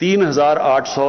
3,800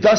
10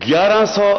1100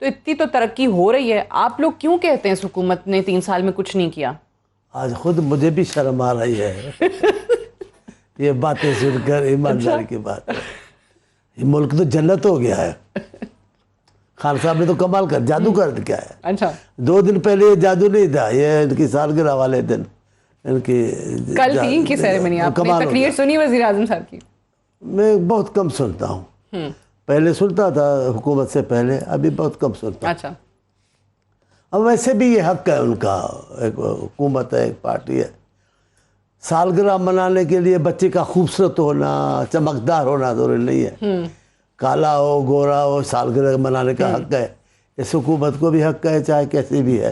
تو اتنی تو ترقی ہو رہی ہے, آپ لوگ کیوں کہتے ہیں اس حکومت نے 3 سال میں کچھ نہیں کیا؟ آج خود مجھے بھی شرم آ رہی ہے یہ باتیں سن کر, ایمانداری کی بات ہے. یہ ملک تو جنت ہو گیا ہے. خان صاحب نے تو کمال کر جادو کر دیا ہے. اچھا 2 دن پہلے یہ جادو نہیں تھا, یہ ان کی سالگرہ والے دن ان کی کل تھی ان کی سیریمنی, آپ نے تقریر سنی وزیر اعظم صاحب کی؟ میں بہت کم سنتا ہوں, پہلے سنتا تھا حکومت سے پہلے, ابھی بہت کم سنتا ہوں. اچھا, اب ویسے بھی یہ حق ہے ان کا, ایک حکومت ہے, ایک پارٹی ہے. سالگرہ منانے کے لیے بچے کا خوبصورت ہونا, چمکدار ہونا ضروری نہیں ہے. کالا ہو گورا ہو, سالگرہ منانے کا حق ہے. اس حکومت کو بھی حق ہے, چاہے کیسی بھی ہے.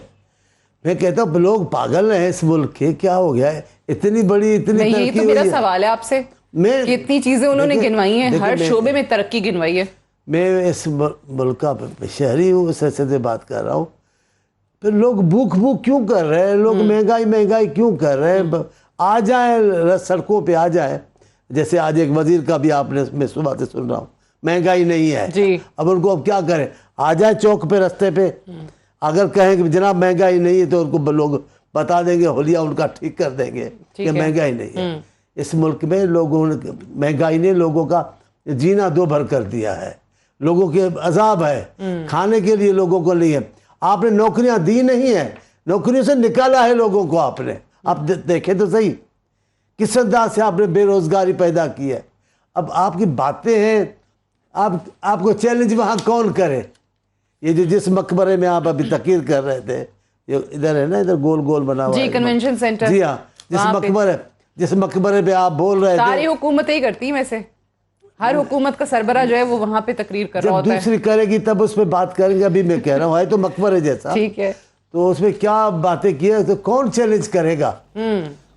میں کہتا ہوں لوگ پاگل ہیں اس ملک کے, کیا ہو گیا ہے اتنی بڑی اتنی یہی ترقی تو ہوئی میرا ہے. سوال ہے آپ سے, میں کتنی چیزیں انہوں نے گنوائی ہیں, ہر شعبے میں ترقی گنوائی ہے. میں اس ملک کا شہری ہوں, اس حیثیت سے بات کر رہا ہوں. پھر لوگ بھوک کیوں کر رہے ہیں, لوگ مہنگائی کیوں کر رہے ہیں. آ جائیں سڑکوں پہ آ جائیں, جیسے آج ایک وزیر کا بھی آپ نے, میں صبح سے سن رہا ہوں مہنگائی نہیں ہے جی. اب ان کو اب کیا کریں, آ جائیں چوک پہ رستے پہ, اگر کہیں کہ جناب مہنگائی نہیں ہے تو ان کو لوگ بتا دیں گے, حلیہ ان کا ٹھیک کر دیں گے کہ مہنگائی نہیں ہے. اس ملک میں لوگوں نے, مہنگائی نے لوگوں کا جینا 2 بھر کر دیا ہے. لوگوں کے عذاب ہے, کھانے کے لیے لوگوں کو نہیں ہے. آپ نے نوکریاں دی نہیں ہیں, نوکریوں سے نکالا ہے لوگوں کو آپ نے. آپ دیکھیں تو صحیح کس انداز سے آپ نے بے روزگاری پیدا کی ہے. اب آپ کی باتیں ہیں, آپ کو چیلنج وہاں کون کرے. یہ جو جس مقبرے میں آپ ابھی تقریر کر رہے تھے, ادھر ہے نا, ادھر گول گول بنا ہوا جی, کنونشن سینٹر. جی ہاں, جس مقبرے پہ آپ بول رہے تھے, ساری حکومتیں ہی کرتی ہیں ویسے, ہر حکومت کا سربراہ جو ہے وہ وہاں پہ تقریر کر رہا ہوتا ہے. جب دوسری کرے گی تب اس پہ بات کریں گے. ابھی میں کہہ رہا ہوں ہے تو مقبرے جیسا, ٹھیک ہے, تو اس میں کیا باتیں کی ہے, تو کون چیلنج کرے گا.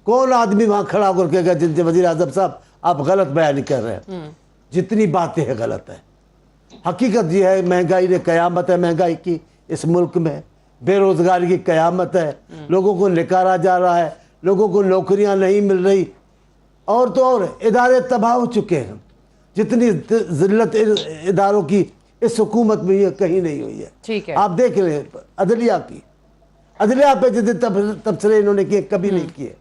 کون آدمی وہاں کھڑا ہو کر کہے گا جن سے وزیر اعظم صاحب آپ غلط بیان کر رہے ہیں. جتنی باتیں ہیں غلط ہے. حقیقت یہ ہے مہنگائی نے قیامت ہے مہنگائی کی اس ملک میں, بے روزگاری کی قیامت ہے. لوگوں کو نکارا جا رہا ہے, لوگوں کو نوکریاں نہیں مل رہی, اور تو اور ادارے تباہ ہو چکے ہیں. جتنی ذلت اداروں کی اس حکومت میں یہ کہیں نہیں ہوئی ہے. ٹھیک ہے, آپ دیکھ رہے ہیں عدلیہ پہ جتنے تبصرے انہوں نے کیے کبھی نہیں کیے.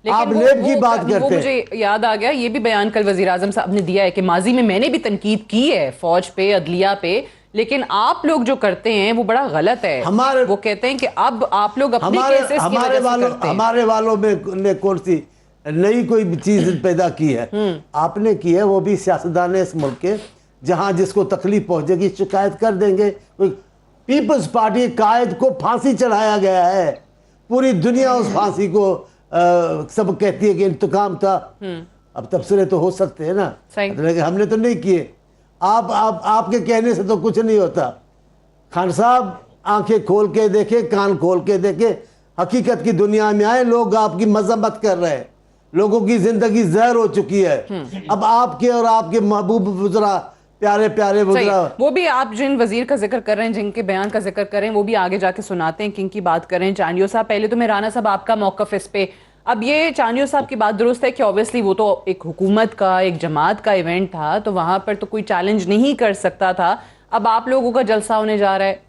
آپ نیب کی بات کرتے ہیں. مجھے یاد آ گیا, یہ بھی بیان کل وزیر اعظم صاحب نے دیا ہے کہ ماضی میں نے بھی تنقید کی ہے فوج پہ, عدلیہ پہ, لیکن آپ لوگ جو کرتے ہیں وہ بڑا غلط ہے. وہ کہتے ہیں کہ اب آپ لوگ اپنے کیسز کی وجہ سے کرتے ہیں. ہمارے والوں میں نے کون سی نئی کوئی چیز پیدا کی ہے. آپ نے کی ہے, وہ بھی سیاستدان اس ملک کے, جہاں جس کو تکلیف پہنچے گی شکایت کر دیں گے. پیپلز پارٹی قائد کو پھانسی چڑھایا گیا ہے, پوری دنیا اس پھانسی کو سب کہتی ہے کہ انتقام تھا. اب تبصرے تو ہو سکتے ہیں نا, لیکن ہم نے تو نہیں کیے. آپ کے کہنے سے تو کچھ نہیں ہوتا. خان صاحب آنکھیں کھول کے دیکھیں, کان کھول کے دیکھیں, حقیقت کی دنیا میں آئے. لوگ آپ کی مذمت کر رہے ہیں, لوگوں کی زندگی زہر ہو چکی ہے. اب آپ کے اور آپ کے محبوب وزراء, پیارے وزراء, وہ بھی آپ جن وزیر کا ذکر کر رہے ہیں, جن کے بیان کا ذکر کر رہے ہیں, وہ بھی آگے جا کے سناتے ہیں کن کی بات کر رہے ہیں. چانڈیو صاحب, پہلے تو میں رانا صاحب آپ کا موقف اس پہ. اب یہ چانڈیو صاحب کی بات درست ہے کہ اوبیسلی وہ تو ایک حکومت کا, ایک جماعت کا ایونٹ تھا, تو وہاں پر تو کوئی چیلنج نہیں کر سکتا تھا. اب آپ لوگوں کا جلسہ ہونے جا رہا ہے,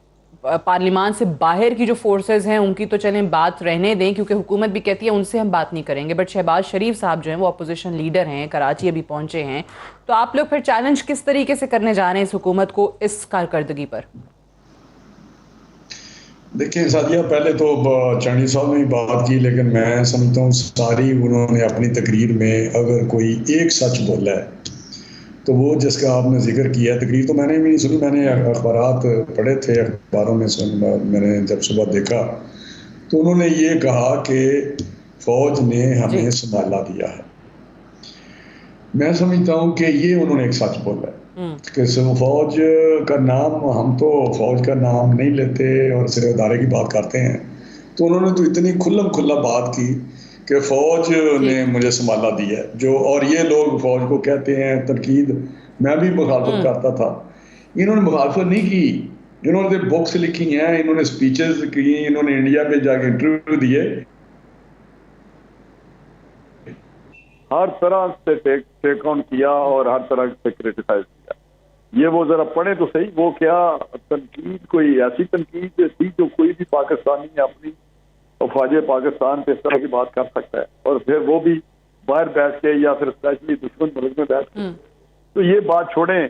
پارلیمان سے باہر کی جو فورسز ہیں ان کی تو چلیں بات رہنے دیں, کیونکہ حکومت بھی کہتی ہے ان سے ہم بات نہیں کریں گے. بٹ شہباز شریف صاحب جو ہیں وہ اپوزیشن لیڈر ہیں, کراچی ابھی پہنچے ہیں, تو آپ لوگ پھر چیلنج کس طریقے سے کرنے جا رہے ہیں اس حکومت کو اس کارکردگی پر؟ دیکھیں سادیہ, پہلے تو چانڈی صاحب نے بات کی, لیکن میں سمجھتا ہوں ساری انہوں نے اپنی تقریر میں اگر کوئی ایک سچ بولا ہے تو وہ جس کا آپ نے ذکر کیا ہے. تقریر تو میں نے بھی نہیں سنی, میں نے اخبارات پڑھے تھے, اخباروں میں نے جب صبح دیکھا تو انہوں نے یہ کہا کہ فوج نے ہمیں سنبھالا دیا ہے. میں سمجھتا ہوں کہ یہ انہوں نے ایک سچ بولا ہے کہ فوج کا نام, ہم تو فوج کا نام نہیں لیتے اور صرف ادارے کی بات کرتے ہیں. تو انہوں نے تو اتنی کھلم کھلا بات کی کہ فوج نے مجھے سنبھالا دیا ہے. جو اور یہ لوگ فوج کو کہتے ہیں تنقید, میں بھی مخالفت کرتا تھا. انہوں نے مخالفت نہیں کی, انہوں نے بکس لکھی ہیں, انہوں نے سپیچز کی, انہوں نے انڈیا پہ جا کے انٹرویو دیے, ہر طرح سے ٹیک آن کیا اور ہر طرح سے کرٹیسائز کیا. یہ وہ ذرا پڑھیں تو صحیح، وہ کیا تنقید، کوئی ایسی تنقید تھی جو کوئی بھی پاکستانی اپنی افواج پاکستان پہ اس طرح کی بات کر سکتا ہے، اور پھر وہ بھی باہر بیٹھ کے یا پھر اسپیشلی دشمن ملک میں بیٹھ کے. تو یہ بات چھوڑیں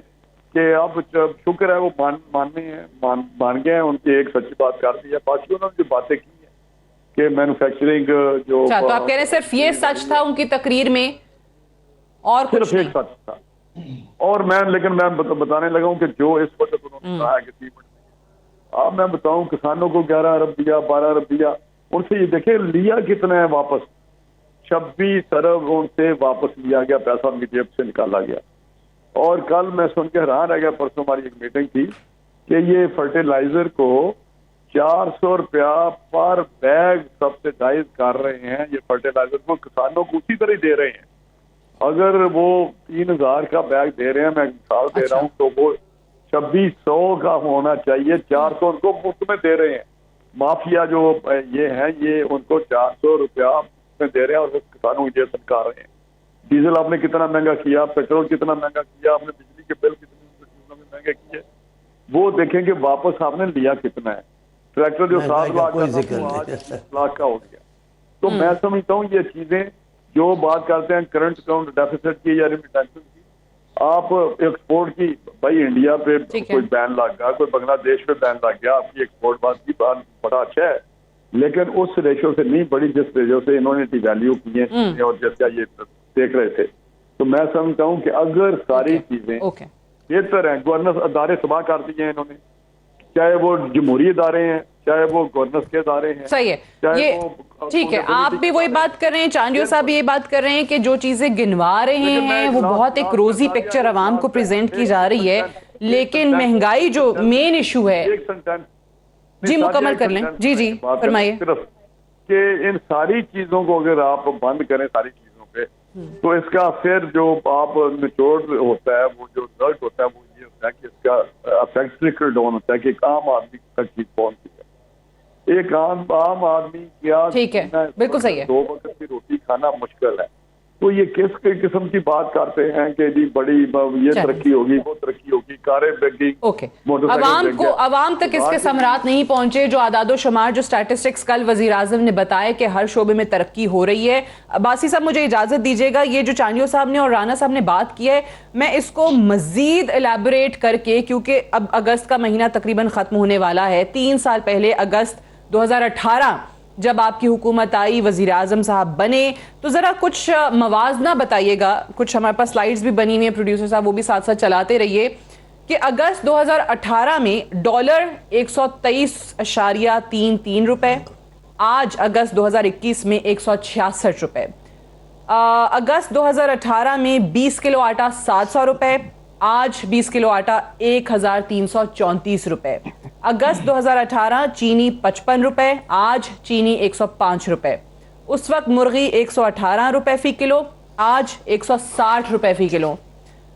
کہ اب شکر ہے وہ مان گئے ہیں، ان کی ایک سچی بات کر دی ہے. باقی انہوں نے جو باتیں کی ہیں کہ مینوفیکچرنگ جو، تو آپ کہہ رہے ہیں صرف یہ سچ تھا ان کی تقریر میں اور صرف ایک سچ تھا. اور لیکن میں بتانے لگا ہوں کہ جو اس وقت انہوں نے کہا ہے کہ 3 منٹ اب میں بتاؤں کسانوں کو 11 ارب دیا، 12 ارب دیا، ان سے یہ دیکھیں لیا کتنا ہے واپس، 26 ارب ان سے واپس لیا گیا، پیسہ ان کی جیب سے نکالا گیا. اور کل میں سن کے حیران رہ گیا، پرسوں ہماری ایک میٹنگ تھی کہ یہ فرٹیلائزر کو 400 روپیہ پر بیگ سبسڈائز کر رہے ہیں. یہ فرٹیلائزر کو کسانوں کو اسی طرح دے رہے ہیں. اگر وہ 3000 کا بیگ دے رہے ہیں، میں مثال دے رہا ہوں، تو وہ 2600 کا ہونا چاہیے. 400 ان کو مفت میں دے رہے ہیں. مافیا جو یہ ہیں یہ ان کو 400 روپیہ میں دے رہے ہیں اور وہ کسانوں کی جیب سے نکال رہے ہیں. ڈیزل آپ نے کتنا مہنگا کیا، پیٹرول کتنا مہنگا کیا، آپ نے بجلی کے بل کتنے چیزوں میں مہنگے کیے، وہ دیکھیں کہ واپس آپ نے لیا کتنا ہے. ٹریکٹر جو 7 لاکھ کا تھا وہ آج 20 لاکھ کا ہو گیا. تو میں سمجھتا ہوں یہ چیزیں جو بات کرتے ہیں کرنٹ اکاؤنٹ ڈیفیسٹ کی یا ریمیٹنسز کی، آپ ایکسپورٹ کی، بھائی انڈیا پہ کوئی بین لگ گیا، کوئی بنگلہ دیش پہ بین لگ گیا، آپ کی ایکسپورٹ بات کی بات بڑا اچھا ہے، لیکن اس ریشو سے نہیں بڑی جس ریشو سے انہوں نے ڈی ویلیو کی ہیں اور جس کا یہ دیکھ رہے تھے. تو میں سمجھتا ہوں کہ اگر ساری چیزیں بہتر ہیں، گورننس ادارے تباہ کر دیے ہیں انہوں نے، چاہے وہ جمہوری ادارے ہیں، چاہے وہ گورننس کے ادارے ہیں. صحیح ہے، یہ ٹھیک ہے، آپ بھی وہی بات کر رہے ہیں، چانڈیو صاحب بھی یہ بات کر رہے ہیں کہ جو چیزیں گنوا رہے ہیں وہ بہت ایک روزی پکچر عوام کو پریزنٹ کی جا رہی ہے، لیکن مہنگائی جو مین ایشو ہے. جی مکمل کر لیں. جی فرمائیے. کہ ان ساری چیزوں کو اگر آپ بند کریں ساری چیزوں پہ، تو اس کا پھر جو آپ نچوڑ ہوتا ہے، وہ جو رزلٹ ہوتا ہے وہ یہ ہوتا ہے کہ اس کا افیکٹ ٹرکل ڈاؤن ہوتا ہے کہ ایک عام آدمی تک چیز پہنچتی ہے. ایک عام آدمی کیا، ٹھیک ہے، بالکل صحیح ہے، 2 وقت کی روٹی کھانا مشکل ہے. تو یہ کس قسم کی بات کرتے ہیں کہ جی بڑی یہ ترقی ہوگی، وہ ترقی ہوگی، کاریں بگی، عوام تک اس کے ثمرات نہیں پہنچے. جو اعداد و شمار، جو سٹیٹسٹکس کل وزیر اعظم نے بتائے کہ ہر شعبے میں ترقی ہو رہی ہے. باسی صاحب مجھے اجازت دیجیے گا، یہ جو چانڈیو صاحب نے اور رانا صاحب نے بات کی ہے، میں اس کو مزید الیبوریٹ کر کے، کیونکہ اب اگست کا مہینہ تقریباً ختم ہونے والا ہے. 3 سال پہلے اگست 2018 جب آپ کی حکومت آئی، وزیر اعظم صاحب بنے، تو ذرا کچھ موازنہ بتائیے گا. کچھ ہمارے پاس سلائیڈز بھی بنی ہوئی ہیں، پروڈیوسر صاحب وہ بھی ساتھ ساتھ چلاتے رہیے، کہ اگست 2018 میں ڈالر 123.33 روپے، آج اگست 2021 میں 166 روپے. اگست 2018 میں 20 کلو آٹا 700 روپے، آج 20 کلو آٹا 1334 روپے. اگست 2018 چینی 55 روپے، آج چینی 105 روپے. اس وقت مرغی 118 روپے فی کلو، آج 160 روپے فی کلو.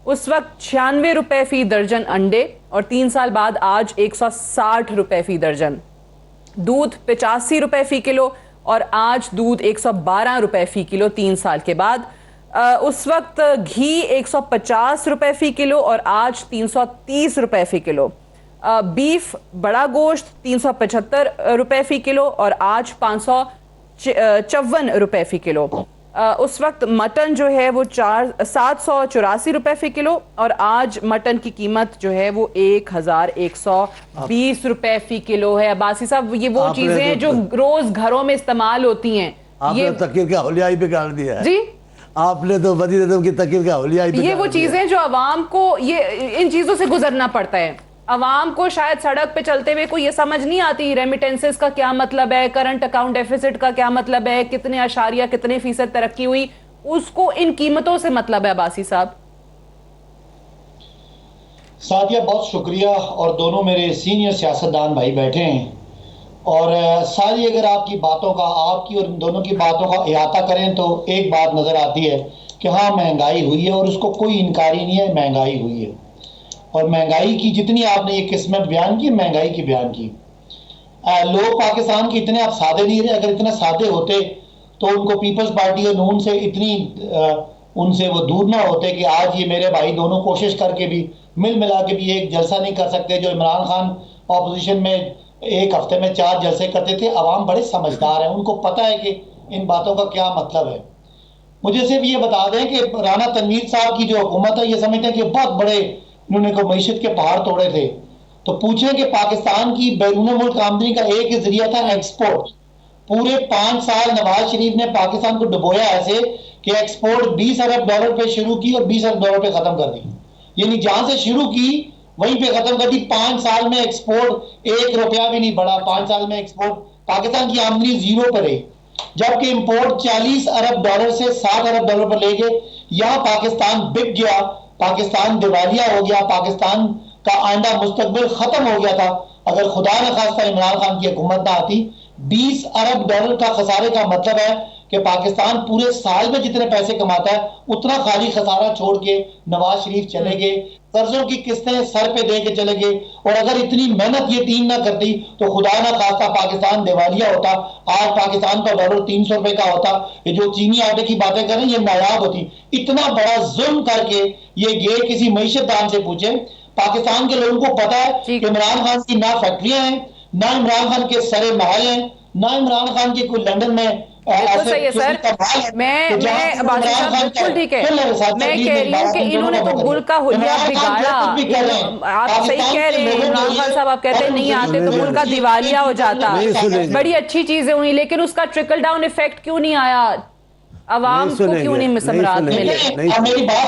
اس وقت 96 روپے فی درجن انڈے، اور 3 سال بعد آج 160 روپے فی درجن. دودھ 85 روپے فی کلو، اور آج دودھ 112 روپے فی کلو 3 سال کے بعد. اس وقت گھی 150 روپے فی کلو، اور آج 330 روپے فی کلو. بیف بڑا گوشت 375 روپے فی کلو، اور آج 554 روپے فی کلو. اس وقت مٹن جو ہے وہ 784 روپے فی کلو، اور آج مٹن کی قیمت جو ہے وہ 1120 روپے فی کلو ہے. عباسی صاحب یہ وہ چیزیں ہیں جو روز گھروں میں استعمال ہوتی ہیں. آپ نے تقریر کا حولیہ ہی بگاڑ دیا ہے. جی آپ نے تو وزیر اعظم کی تقریر کا حولیہ ہی بگاڑ دیا. یہ وہ چیزیں جو عوام کو ان چیزوں سے گزرنا پڑتا ہے. عوام کو شاید سڑک پہ چلتے ہوئے کوئی یہ سمجھ نہیں آتی ریمیٹنسز کا کیا مطلب ہے، کرنٹ اکاؤنٹ ڈیفیسٹ کا کیا مطلب ہے، کتنے اشاریہ کتنے فیصد ترقی ہوئی، اس کو ان قیمتوں سے مطلب ہے. عباسی صاحب. سعدیہ بہت شکریہ، اور دونوں میرے سینئر سیاستدان بھائی بیٹھے ہیں، اور ساری اگر آپ کی باتوں کا، آپ کی اور ان دونوں کی باتوں کا احاطہ کریں تو ایک بات نظر آتی ہے کہ ہاں مہنگائی ہوئی ہے، اور اس کو کوئی انکاری نہیں ہے، مہنگائی ہوئی ہے. اور مہنگائی کی جتنی آپ نے یہ قسمیں بیان کی، مہنگائی کی بیان کی، لوگ پاکستان کے اتنے آپ سادے نہیں رہے. اگر اتنے سادے ہوتے تو ان کو پیپلز پارٹی اور نون سے اتنی ان سے وہ دور نہ ہوتے کہ آج یہ میرے بھائی دونوں کوشش کر کے بھی مل ملا کے بھی ایک جلسہ نہیں کر سکتے. جو عمران خان اپوزیشن میں ایک ہفتے میں 4 جلسے کرتے تھے. عوام بڑے سمجھدار ہیں, ان کو پتہ ہے کہ ان باتوں کا کیا مطلب ہے. مجھے صرف یہ بتا دیں کہ رانا تنویر صاحب کی جو حکومت ہے یہ سمجھتے ہیں کہ بہت بڑے انہوں نے کو معیشت کے پہاڑ توڑے تھے. تو پوچھیں کہ پاکستان کی بیرون ملک آمدنی کا ایک ہی ذریعہ تھا ایکسپورٹ. پورے 5 سال نواز شریف نے پاکستان کو ڈبویا ایسے کہ ایکسپورٹ $20 ارب پہ شروع کی اور $20 ارب پہ ختم کر دی. یعنی جہاں سے شروع کی وہیں پہ ختم کر دی. 5 سال میں ایکسپورٹ $1 بھی نہیں بڑھا. 5 سال میں ایکسپورٹ پاکستان کی آمدنی 0 پر رہی, جبکہ امپورٹ $40 ارب سے $60 ارب پر لے گئے. یہاں پاکستان بک گیا, پاکستان دیوالیہ ہو گیا, پاکستان کا آئندہ مستقبل ختم ہو گیا تھا. اگر خدا نہ خواستہ عمران خان کی حکومت نہ آتی, $20 ارب کا خسارے کا مطلب ہے کہ پاکستان پورے سال میں جتنے پیسے کماتا ہے اتنا خالی خسارہ چھوڑ کے نواز شریف چلے گئے, قرضوں کی قسطیں سر پہ دے کے چلے گئے. اور اگر اتنی محنت یہ ٹیم نہ کرتی تو خدا نہ خواستہ پاکستان دیوالیہ ہوتا. آج پاکستان کا ڈالر $300 کا ہوتا. یہ جو چینی آٹے کی باتیں کریں یہ نایاب ہوتی. اتنا بڑا ظلم کر کے یہ گئے. کسی معیشت دان سے پوچھیں, پاکستان کے لوگوں کو پتا ہے کہ عمران خان کی نہ فیکٹریاں ہیں, نہ عمران خان کے سرے محل ہیں, نہ عمران خان کے کوئی لندن میں. بالکل صحیح ہے سر, میں بازی صاحب بالکل ٹھیک ہے. میں کہہ رہی ہوں کہ انہوں نے تو ملک کا حلیہ بگاڑا. آپ صحیح کہہ رہے ہیں, عمران خان صاحب آپ کہتے ہیں نہیں آتے تو ملک کا دیوالیہ ہو جاتا. بڑی اچھی چیزیں ہوئی, لیکن اس کا ٹرکل ڈاؤن ایفیکٹ کیوں نہیں آیا, عوام کو کیوں نہیں مسمرات ملے؟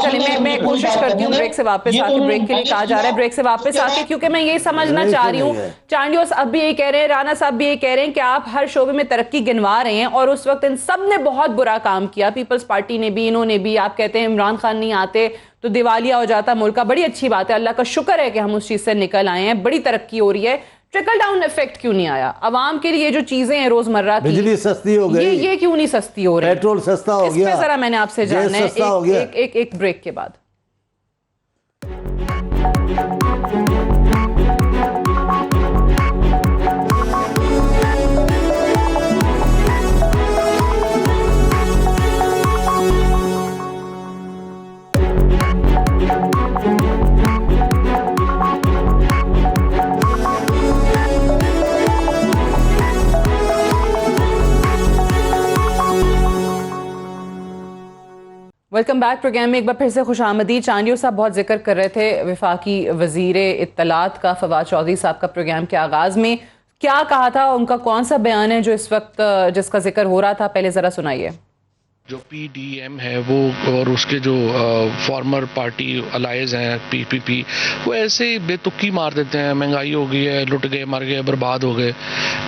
چلیے میں کوشش کرتی ہوں بریک سے واپس آ کے, بریک کے لیے کہا جا رہا ہے بریک سے واپس آ کے, کیونکہ میں یہی سمجھنا چاہ رہی ہوں. چانڈیوس اب بھی یہی کہہ رہے ہیں, رانا صاحب بھی یہی کہہ رہے ہیں کہ آپ ہر شعبے میں ترقی گنوا رہے ہیں, اور اس وقت ان سب نے بہت برا کام کیا, پیپلز پارٹی نے بھی, انہوں نے بھی. آپ کہتے ہیں عمران خان نہیں آتے تو دیوالیہ ہو جاتا ملک کا. بڑی اچھی بات ہے, اللہ کا شکر ہے کہ ہم اس چیز سے نکل آئے ہیں, بڑی ترقی ہو رہی ہے. ٹرکل ڈاؤن ایفیکٹ کیوں نہیں آیا عوام کے لیے؟ جو چیزیں ہیں روزمرہ کی, بجلی سستی ہو گئی, یہ کیوں نہیں سستی ہو رہی, پیٹرول سستا ہو گیا, اس پہ ذرا میں نے آپ سے جاننا ہے ایک بریک کے بعد. Welcome back. پروگرام میں ایک بار پھر سے خوش آمدید. چانڈیو صاحب بہت ذکر کر رہے تھے وفاقی وزیر اطلاعات کا, فواد چودھری صاحب کا. پروگرام کے آغاز میں کیا کہا تھا, ان کا کون سا بیان ہے جو اس وقت جس کا ذکر ہو رہا تھا, پہلے ذرا سنائیے. جو پی ڈی ایم ہے وہ اور اس کے جو فارمر پارٹی الائز ہیں پی پی پی, وہ ایسے ہی بے تکی مار دیتے ہیں. مہنگائی ہو گئی ہے, لٹ گئے, مر گئے, برباد ہو گئے.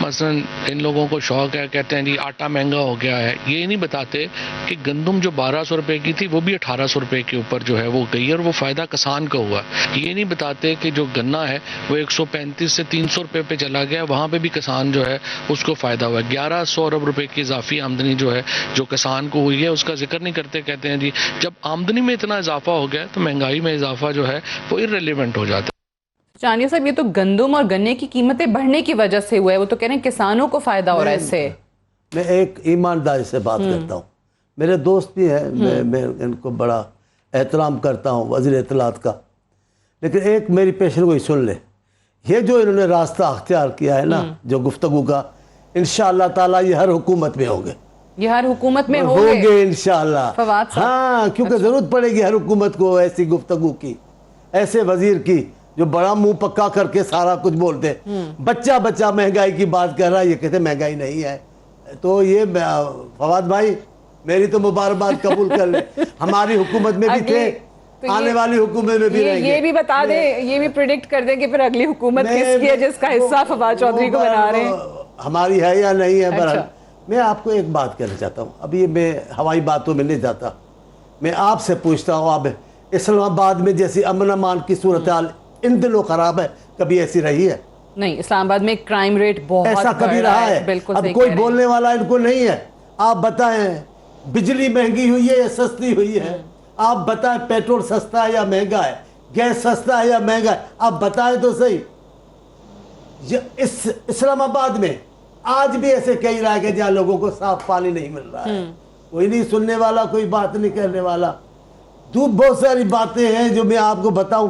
مثلا ان لوگوں کو شوق ہے, کہتے ہیں جی آٹا مہنگا ہو گیا ہے. یہ نہیں بتاتے کہ گندم جو 1200 روپے کی تھی وہ بھی 1800 روپے کے اوپر جو ہے وہ گئی, اور وہ فائدہ کسان کا ہوا. یہ نہیں بتاتے کہ جو گنا ہے وہ 135 سے 300 روپے پہ چلا گیا, وہاں پہ بھی کسان جو ہے اس کو فائدہ ہوا. 1100 ارب روپے کی اضافی آمدنی جو ہے جو کسان کو ہوئی ہے اس کا ذکر نہیں کرتے. کہتے ہیں جی جب آمدنی میں اتنا اضافہ ہو گیا تو مہنگائی میں اضافہ جو ہے وہ irrelevant ہو جاتا ہے. چانیہ صاحب, یہ تو گندم اور گنے کی قیمتیں بڑھنے کی وجہ سے ہوا ہے, وہ تو کہہ رہے ہیں کسانوں کو فائدہ ہو رہا ہے اس سے. میں ایک ایمانداری سے بات کرتا ہوں, میرے دوست بھی ہیں, میں ان کو بڑا احترام کرتا ہوں وزیر اطلاعات کا, لیکن ایک میری پیشن گوئی سن لے. یہ جو انہوں نے راستہ اختیار کیا ہے نا جو گفتگو کا, انشاءاللہ تعالیٰ یہ ہر حکومت میں ہوگے, یہ ہر حکومت میں ہوگے انشاءاللہ. فواد صاحب, ہاں, کیونکہ ضرورت پڑے گی ہر حکومت کو ایسی گفتگو کی, ایسے وزیر کی جو بڑا منہ پکا کر کے سارا کچھ بولتے. بچہ بچہ مہنگائی کی بات کر رہا ہے, یہ کہتے مہنگائی نہیں ہے. تو یہ فواد بھائی میری تو مبارکباد قبول کر لیں, ہماری حکومت میں بھی تھے, آنے والی حکومت میں بھی رہیں گے. یہ بھی بتا دیں, یہ بھی پریڈکٹ کر دیں کہ پھر اگلی حکومت کس کی ہے جس کا حصہ فواد چودھری کو بنا رہے ہیں, ہماری ہے یا نہیں ہے. بہرحال میں آپ کو ایک بات کہنا چاہتا ہوں, اب یہ میں ہوائی باتوں میں نہیں جاتا, میں آپ سے پوچھتا ہوں, آپ اسلام آباد میں جیسی امن امان کی صورتحال ان دنوں خراب ہے, کبھی ایسی رہی ہے؟ نہیں, اسلام آباد میں کرائم ریٹ بہت ایسا کبھی رہا ہے؟ اب کوئی بولنے والا ان کو نہیں ہے. آپ بتائیں بجلی مہنگی ہوئی ہے یا سستی ہوئی ہے؟ آپ بتائیں پیٹرول سستا ہے یا مہنگا ہے, گیس سستا ہے یا مہنگا ہے, آپ بتائیں تو صحیح. اس اسلام آباد میں آج بھی ایسے کئی رہا ہے کہ جہاں لوگوں کو صاف پانی نہیں مل رہا ہے, کوئی نہیں سننے والا, کوئی بات نہیں کرنے والا. بہت ساری باتیں ہیں جو میں آپ کو بتاؤں.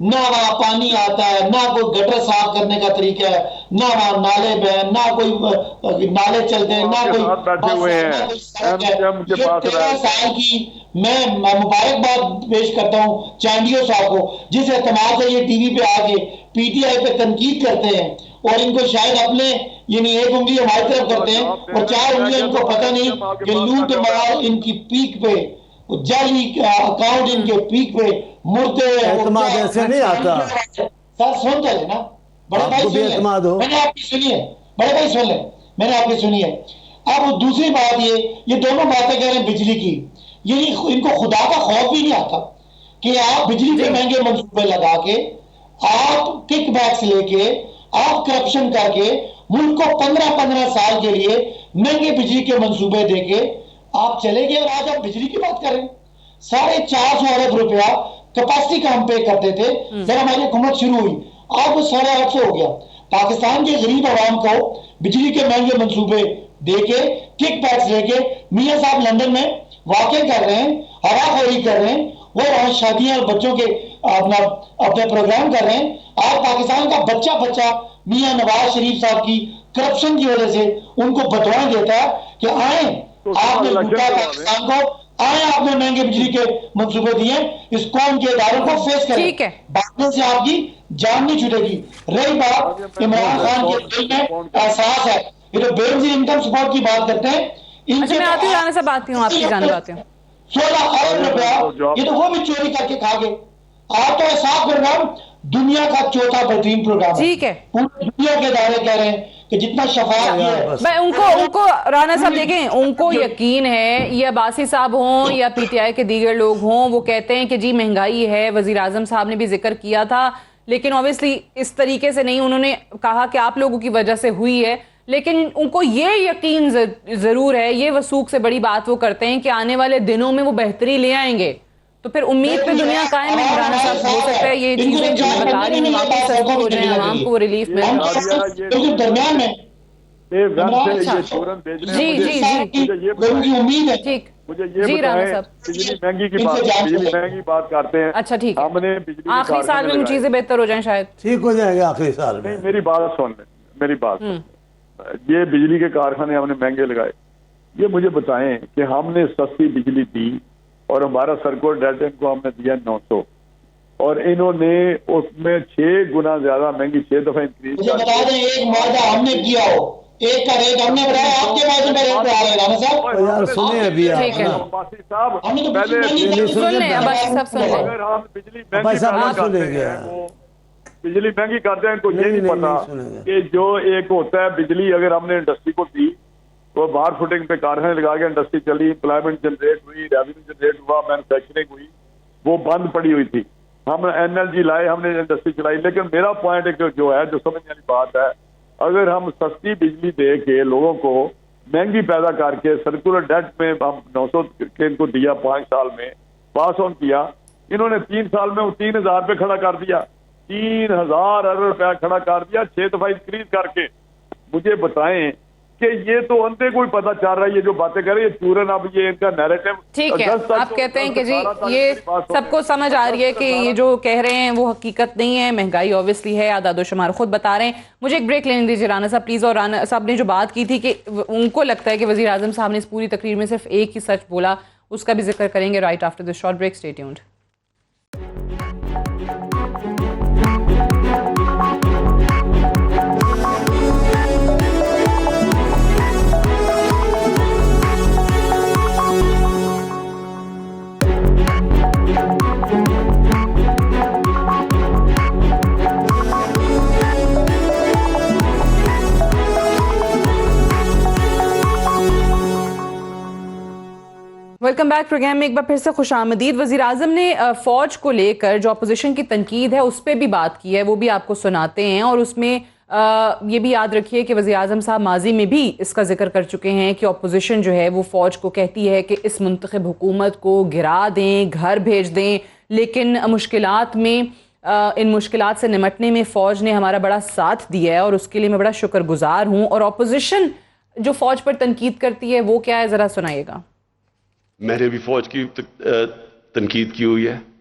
نہ وہاں پانی آتا ہے، نہ کوئی گٹر صاف کرنے کا طریقہ ہے، نہ وہاں نالے بہ، نہ کوئی نالے چلتے ہیں، نہ کوئی بیٹھے ہوئے ہیں 13 سال کی میں مبارکباد پیش کرتا ہوں چانڈیو صاحب کو، جس اعتماد سے یہ ٹی وی پہ آ کے پی ٹی آئی پہ تنقید کرتے ہیں اور ان کو شاید اپنے یعنی ایک انگلی ہماری طرف کرتے ہیں اور 4 انگلیاں ان کو پتہ نہیں کہ لوٹ مار ان کی پیک پہ، جعلی اکاؤنٹ ان کے پیک پہ مردے اعتماد ایسے نہیں آتا. سر سنتے ہیں نا بڑے آپ بھائی، کو بھی اعتماد ہو. میں نے آپ کی سنی ہے بڑے بھائی، سن لیں میں نے آپ کی سنی ہے. اب دوسری بات یہ دونوں باتیں کہہ رہے ہیں بجلی کی، یعنی ان کو خدا کا خوف بھی نہیں آتا کہ آپ بجلی کے مہنگے منصوبے لگا کے، آپ کک بیکس لے کے، آپ کرپشن کر کے ملک کو 15 سال کے لیے مہنگے بجلی کے منصوبے دے کے آپ چلے گئے، اور آج آپ بجلی کی بات کریں. 450 ارب روپیہ کیپیسٹی کا ہم پے کرتے تھے جب ہماری حکومت شروع ہوئی، آج وہ 850 ہو گیا. پاکستان کے غریب عوام کو بجلی کے مہنگے منصوبے دے کے، کک بیکس لے کے میاں صاحب لندن میں واقع کر رہے ہیں، ہرا خوری کر رہے ہیں، وہ وہاں شادیاں اور بچوں کے اپنے پروگرام کر رہے ہیں. آج پاکستان کا بچہ میاں نواز شریف صاحب کی کرپشن کی وجہ سے ان کو بدوائیں دیتا ہے کہ آئیں آپ نے لوٹا پاکستان کو، آئیں آپ نے مہنگے بجلی کے منصوبے دیے، اس قوم کے اداروں کو فیس کریں، باتوں سے آپ کی جان نہیں چھوٹے گی. رہی بات عمران خان کے دل میں احساس ہے، یہ تو بے نظیر انکم سپورٹ کی بات کرتے ہیں. میں آتی ہوں رانا صاحب، آتی ہوں آپ کی جانب آتی ہوں. 16 ارب روپیہ یہ تو وہ بھی چوری کر کے کھا گئے. آپ تو احساس پروگرام دنیا کا چوتھا بہترین پروگرام ہے، ٹھیک ہے، پوری دنیا کے ادارے کہہ رہے ہیں کہ جتنا شفاف ہے. ان کو رانا صاحب دیکھیں، ان کو یقین ہے، یہ عباسی صاحب ہوں یا پی ٹی آئی کے دیگر لوگ ہوں، وہ کہتے ہیں کہ جی مہنگائی ہے. وزیر اعظم صاحب نے بھی ذکر کیا تھا، لیکن اوبیسلی اس طریقے سے نہیں، انہوں نے کہا کہ آپ لوگوں کی وجہ سے ہوئی ہے. لیکن ان کو یہ یقین ضرور ہے، یہ وثوق سے بڑی بات وہ کرتے ہیں کہ آنے والے دنوں میں وہ بہتری لے آئیں گے. تو پھر امید پہ دنیا قائم ہے رانا صاحب. ہو سکتا ہے یہ چیزیں جو میں بتا رہی ہوں واقعی سستی ہو جائیں، عوام کو ریلیف مل جائے. درمیان میں جی رانا صاحب، بجلی مہنگی بات کرتے ہیں. اچھا ٹھیک ہم نے ہے، آخری سال میں چیزیں بہتر ہو جائیں شاید. ٹھیک ہو جائے گا آخری سال میں. میری بات سن لیں، میری بات یہ بجلی کے کارخانے ہم نے مہنگے لگائے. یہ مجھے بتائیں کہ ہم نے سستی بجلی دی اور ہمارا سرکل ڈیٹ ان کو ہم نے دیا 900، اور انہوں نے اس میں 6 گنا زیادہ مہنگی 6 دفعہ انکریز. مجھے بتا دیں ایک معاہدہ ہم نے کیا ہو، ایک کا ریٹ ہم نے بڑھایا، آپ کے معاہدے میں ریٹ بڑھا رہے ہیں رانا صاحب. یار سنیں ابھی آپ نا، عباسی صاحب ہم نے تو پہلے سن لیں عباسی صاحب، سن لیں. اگر ہم بجلی مہنگی کرتے ہیں، وہ بجلی مہنگی کرتے ہیں، ان کو یہ نہیں پتا کہ جو ایک ہوتا ہے بجلی اگر ہم نے انڈسٹری کو دی تو باہر فٹنگ پہ کارخانے لگا کے انڈسٹری چلی، امپلائمنٹ جنریٹ ہوئی، ریونیو جنریٹ ہوا، مینوفیکچرنگ ہوئی، وہ بند پڑی ہوئی تھی. ہم این ایل جی لائے، ہم نے انڈسٹری چلائی. لیکن میرا پوائنٹ ایک جو ہے، جو سمجھنے والی بات ہے، اگر ہم سستی بجلی دے کے لوگوں کو مہنگی پیدا کر کے سرکولر ڈیٹ میں ہم 900 کے ان کو دیا، 5 سال میں پاس آن کیا، انہوں نے 3 سال میں وہ 3000 پہ کھڑا کر دیا، 3000 ارب روپیہ کھڑا کر دیا 6 دفعہ انکریز کر کے. مجھے بتائیں کہ یہ تو اندھے کوئی پتہ چل رہا ہے، یہ جو باتیں کر رہے ہیں یہ چورن، اب یہ ان کا نیریٹو. ٹھیک ہے، آپ کہتے ہیں کہ جی یہ سب کو سمجھ آ رہی ہے کہ یہ جو کہہ رہے ہیں وہ حقیقت نہیں ہے، مہنگائی اوبیسلی ہے، اعداد و شمار خود بتا رہے ہیں. مجھے ایک بریک لینے دیجیے رانا صاحب پلیز. اور رانا صاحب نے جو بات کی تھی کہ ان کو لگتا ہے کہ وزیر اعظم صاحب نے اس پوری تقریر میں صرف ایک ہی سچ بولا، اس کا بھی ذکر کریں گے right after this short break. Stay tuned. Welcome back. Programme میں ایک بار پھر سے خوش آمدید. وزیر اعظم نے فوج کو لے کر جو اپوزیشن کی تنقید ہے اس پہ بھی بات کی ہے، وہ بھی آپ کو سناتے ہیں. اور اس میں یہ بھی یاد رکھیے کہ وزیر اعظم صاحب ماضی میں بھی اس کا ذکر کر چکے ہیں کہ اپوزیشن جو ہے وہ فوج کو کہتی ہے کہ اس منتخب حکومت کو گرا دیں، گھر بھیج دیں، لیکن مشکلات میں ان مشکلات سے نمٹنے میں فوج نے ہمارا بڑا ساتھ دیا ہے اور اس کے لیے میں بڑا شکر گزار ہوں. اور اپوزیشن جو فوج پر تنقید کرتی ہے وہ کیا ہے، ذرا سنائیے گا. میں نے بھی فوج کی تنقید کی ہوئی ہے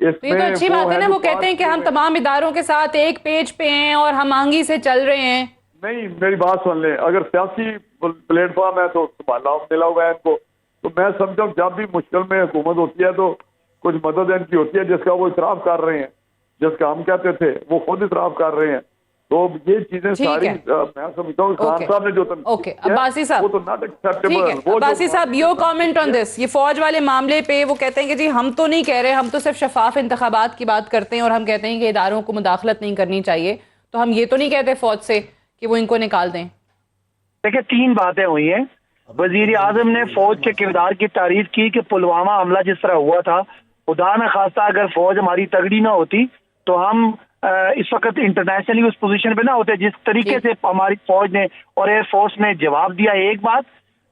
تو یہ تو اچھی بات ہے نا, وہ کہتے ہیں کہ ہم تمام اداروں کے ساتھ ایک پیج پہ ہیں اور ہم آہنگی سے چل رہے ہیں. نہیں, میری بات سن لیں, اگر سیاسی پلیٹ فارم ہے تو سنبھالا ملا ہوا ہے ان کو, تو میں سمجھتا ہوں جب بھی مشکل میں حکومت ہوتی ہے تو کچھ مدد ان کی ہوتی ہے جس کا وہ اعتراف کر رہے ہیں, جس کا ہم کہتے تھے وہ خود اعتراف کر رہے ہیں. تو یہ چیزیں ساری میں سمجھتا ہوں خان صاحب نے جو عباسی صاحب, وہ تو ناٹ ایکسیپٹیبل. عباسی صاحب, یور کامنٹ آن دس, یہ فوج والے معاملے پہ وہ کہتے ہیں کہ جی ہم تو نہیں کہہ رہے, ہم تو صرف شفاف انتخابات کی بات کرتے ہیں اور ہم کہتے ہیں کہ اداروں کو مداخلت نہیں کرنی چاہیے, تو ہم یہ تو نہیں کہتے فوج سے کہ وہ ان کو نکال دیں. دیکھیں 3 باتیں ہوئی ہیں. وزیر اعظم نے فوج کے کردار کی تعریف کی کہ پلوامہ حملہ جس طرح ہوا تھا, خدا نہ خواستہ اگر فوج ہماری تگڑی نہ ہوتی تو ہم اس وقت انٹرنیشنلی اس پوزیشن پہ نہ ہوتے جس طریقے سے ہماری فوج نے اور ایئر فورس نے جواب دیا. ایک بات.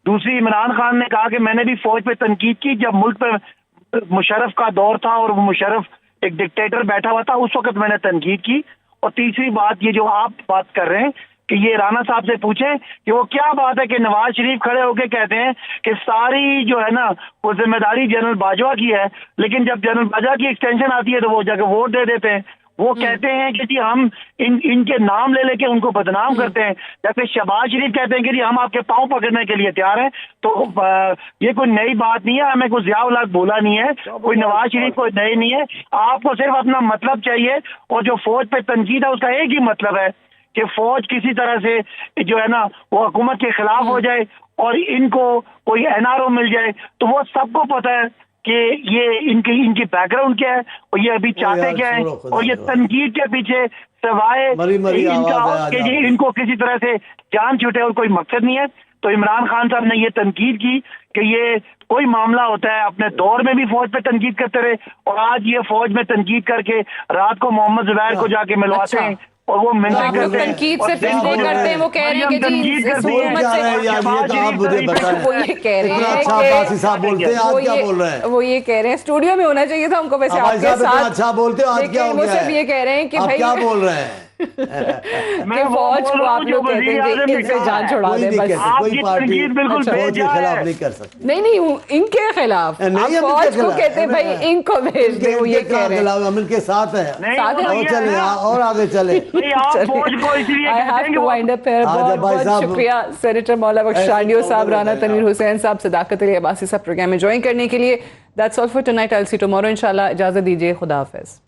دوسری, عمران خان نے کہا کہ میں نے بھی فوج پہ تنقید کی جب ملک پہ مشرف کا دور تھا اور وہ مشرف ایک ڈکٹیٹر بیٹھا ہوا تھا, اس وقت میں نے تنقید کی. اور تیسری بات, یہ جو آپ بات کر رہے ہیں کہ یہ رانا صاحب سے پوچھیں کہ وہ کیا بات ہے کہ نواز شریف کھڑے ہو کے کہتے ہیں کہ ساری جو ہے نا وہ ذمہ داری جنرل باجوہ کی ہے, لیکن جب جنرل باجوہ کی ایکسٹینشن آتی ہے تو وہ جا کے ووٹ دے دیتے ہیں. وہ کہتے ہیں کہ جی ہم ان کے نام لے کے ان کو بدنام کرتے ہیں, جیسے شہباز شریف کہتے ہیں کہ جی ہم آپ کے پاؤں پکڑنے کے لیے تیار ہیں. تو یہ کوئی نئی بات نہیں ہے, ہمیں کوئی ضیاء الحق بولا نہیں ہے, کوئی نواز شریف کوئی نئی نہیں ہے. آپ کو صرف اپنا مطلب چاہیے, اور جو فوج پہ تنقید ہے اس کا ایک ہی مطلب ہے کہ فوج کسی طرح سے جو ہے نا وہ حکومت کے خلاف ہو جائے اور ان کو کوئی NRO مل جائے. تو وہ سب کو پتہ ہے کہ یہ ان کی بیک گراؤنڈ کیا ہے اور یہ ابھی چاہتے کیا ہے, اور یہ تنقید کے پیچھے سوائے ان کو کسی طرح سے جان چھوٹے اور کوئی مقصد نہیں ہے. تو عمران خان صاحب نے یہ تنقید کی کہ یہ کوئی معاملہ ہوتا ہے, اپنے دور میں بھی فوج پہ تنقید کرتے رہے اور آج یہ فوج میں تنقید کر کے رات کو محمد زبیر کو جا کے ملواتے ہیں اور وہ منتیں کرتے ہیں. تنقید سے فیصلے کرتے ہیں, وہ کہہ رہے ہیں کہ جی اس حکومت سے وہ یہ کہہ رہے ہیں اسٹوڈیو میں ہونا چاہیے تھا ان کو, ویسے آپ کے ساتھ اچھا بولتے ہو, آج کیا ہو وہ گیا صرف یہ کہہ رہے ہیں کہ آپ کیا بول رہے ہیں کہ فوج کو آپ لوگ کہتے ہیں کہ ان سے جان چھڑا دیں, بس کوئی پارٹی فوج کے خلاف نہیں کر سکتی. نہیں ان کے خلاف, فوج کو کہتے ہیں بھائی ان کو بھیج دیں, وہ یہ کہہ رہے ہیں ہم ان کے ساتھ ہیں اور چلیں اور آگے چلیں. بہت شکریہ سینیٹر مولا بخش شانڈیو صاحب, رانا تنویر حسین صاحب, صداقت علی عباسی صاحب پروگرام میں جوائن کرنے کے لیے. That's all for tonight. I'll see you tomorrow. انشاءاللہ اجازت دیجیے, خدا حافظ.